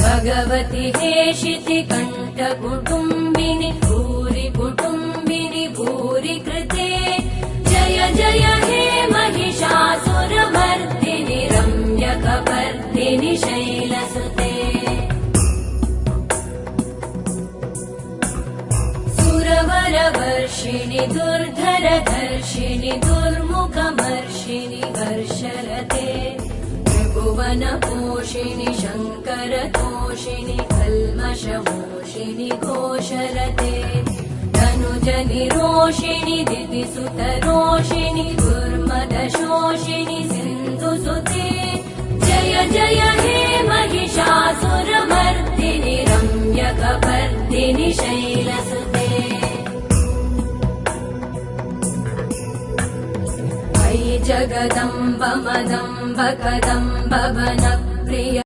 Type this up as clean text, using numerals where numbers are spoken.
भगवति हेशिति कण्ठकुटुम्बिनि भूरि कुटुम्बिनि भूरि कृते जय जय हे महिषासुरमर्दिनि रम्यकपर्दिनि शैलसुते सुरवरवर्षिणि दुर्धरधर्षिणि दुर्मुखमर्षिणि हर्षरते त्रिभुवनपोषिणि शङ्करतोषिणि कल्मषमोषिणि घोषरते तनुजनिरोषिणि दितिसुतरोषिणि दुर्मदशोषिणि सिन्धुसुते जय जय हे महिषासुरमर्दिनि रम्यकपर्दिनि शैलसुते अयि जगदम्ब मदम्ब कदम्ब वनप्रिय